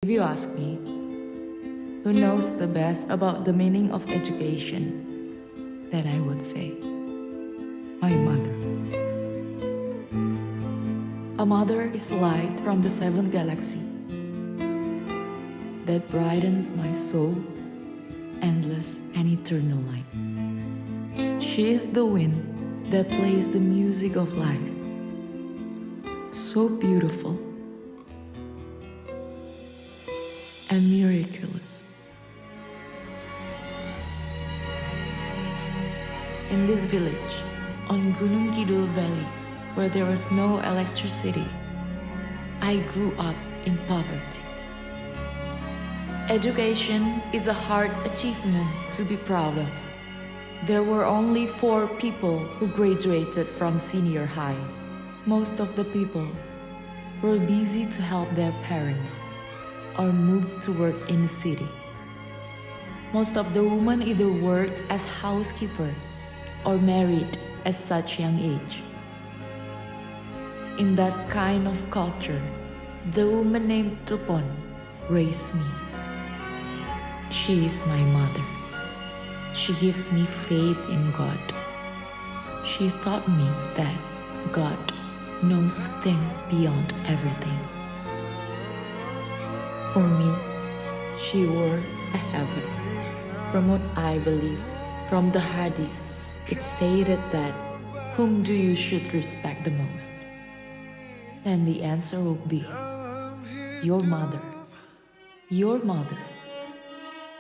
If you ask me, who knows the best about the meaning of education, then I would say, my mother. A mother is light from the seventh galaxy that brightens my soul, endless and eternal light. She is the wind that plays the music of life, so beautiful and miraculous. In this village, on Gunung Kidul Valley, where there was no electricity, I grew up in poverty. Education is a hard achievement to be proud of. There were only 4 people who graduated from senior high. Most of the people were busy to help their parents or moved to work in the city. Most of the women either worked as housekeeper or married at such young age. In that kind of culture, the woman named Tupon raised me. She is my mother. She gives me faith in God. She taught me that God knows things beyond everything. For me, she wore a heaven. From what I believe, from the Hadith, it stated that, whom do you should respect the most? Then the answer will be, your mother,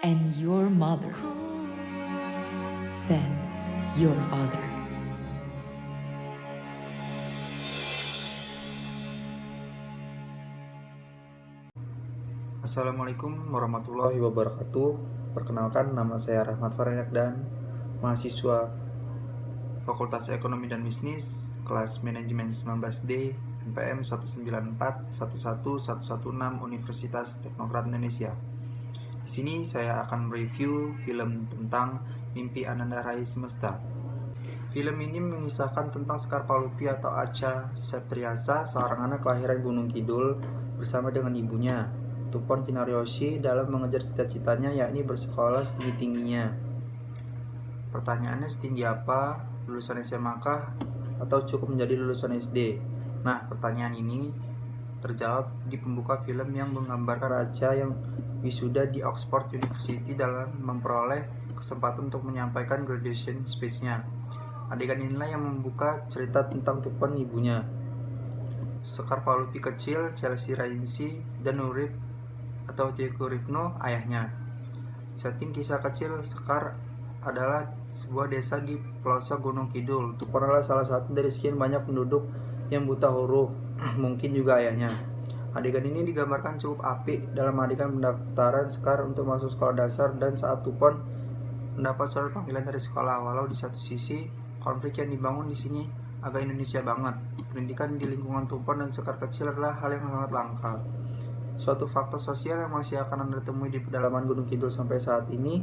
and your mother, then your father. Assalamualaikum warahmatullahi wabarakatuh. Perkenalkan, nama saya Rahmat Fareniak dan mahasiswa Fakultas Ekonomi dan Bisnis kelas Manajemen 19D NPM 194111116 Universitas Teknokrat Indonesia. Di sini saya akan mereview film tentang Mimpi Ananda Raih Semesta. Film ini mengisahkan tentang Sekar Palupi atau Acha Septriasa, seorang anak kelahiran Gunung Kidul bersama dengan ibunya, Tupon Kinaryoshi, dalam mengejar cita-citanya yakni bersekolah setinggi-tingginya. Pertanyaannya, setinggi apa? Lulusan SMA kah? Atau cukup menjadi lulusan SD? Nah, pertanyaan ini terjawab di pembuka film yang menggambarkan Acha yang wisuda di Oxford University dalam memperoleh kesempatan untuk menyampaikan graduation speech-nya. Adegan inilah yang membuka cerita tentang Tupon ibunya, Sekar Palupi kecil, Chelsea Rainsi, dan Nurip atau Diego Rifno ayahnya. Setting kisah kecil Sekar adalah sebuah desa di pelosok Gunung Kidul. Tupon adalah salah satu dari sekian banyak penduduk yang buta huruf, mungkin juga ayahnya. Adegan ini digambarkan cukup apik dalam adegan pendaftaran Sekar untuk masuk sekolah dasar dan saat Tupon mendapat surat panggilan dari sekolah. Walau di satu sisi konflik yang dibangun di sini agak Indonesia banget. Pendidikan di lingkungan Tupon dan Sekar kecil adalah hal yang sangat langka. Suatu faktor sosial yang masih akan Anda temui di pedalaman Gunung Kidul sampai saat ini,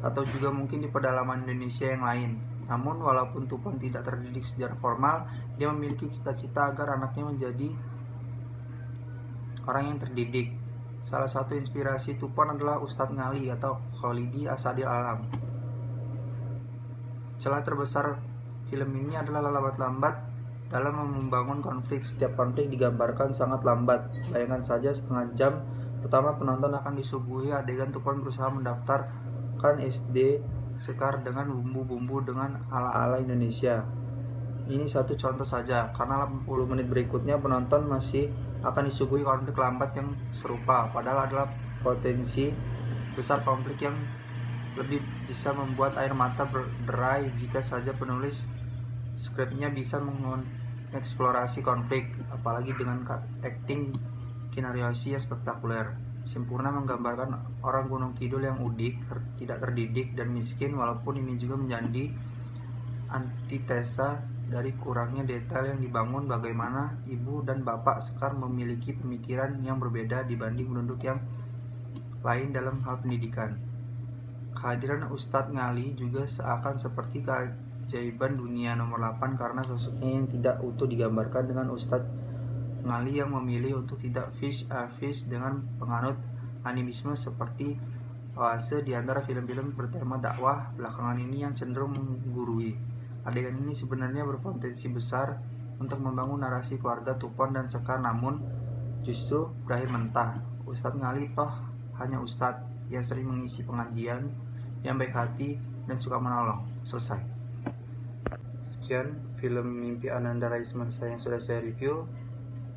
atau juga mungkin di pedalaman Indonesia yang lain. Namun walaupun Tupon tidak terdidik secara formal, dia memiliki cita-cita agar anaknya menjadi orang yang terdidik. Salah satu inspirasi Tupon adalah Ustadz Ngali atau Kholidi Asadil Alam. Celah terbesar film ini adalah lambat dalam membangun konflik. Setiap konflik digambarkan sangat lambat. Bayangkan saja, setengah jam pertama penonton akan disuguhi adegan Tupon berusaha mendaftarkan SD Sekar dengan bumbu-bumbu dengan ala-ala Indonesia. Ini satu contoh saja, karena 80 menit berikutnya penonton masih akan disuguhi konflik lambat yang serupa, padahal adalah potensi besar konflik yang lebih bisa membuat air mata berderai jika saja penulis skripnya bisa mengeksplorasi konflik, apalagi dengan acting Kinaryoshi yang spektakuler. Sempurna menggambarkan orang Gunung Kidul yang udik, tidak terdidik, dan miskin, walaupun ini juga menjadi antitesa dari kurangnya detail yang dibangun bagaimana ibu dan bapak Sekar memiliki pemikiran yang berbeda dibanding penduduk yang lain dalam hal pendidikan. Kehadiran Ustadz Ngali juga seakan seperti keajaiban dunia nomor 8 karena sosoknya yang tidak utuh digambarkan dengan Ustadz Ngali yang memilih untuk tidak fish dengan penganut animisme seperti Oase di antara film-film bertema dakwah belakangan ini yang cenderung menggurui. Adegan ini sebenarnya berpotensi besar untuk membangun narasi keluarga Tupon dan Sekar, namun justru berakhir mentah. Ustadz Ngali toh hanya ustadz yang sering mengisi pengajian, yang baik hati dan suka menolong. Selesai. Sekian film Mimpi Ananda Rais Masa yang sudah saya review.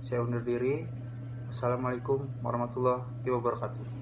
Saya undur diri. Assalamualaikum warahmatullahi wabarakatuh.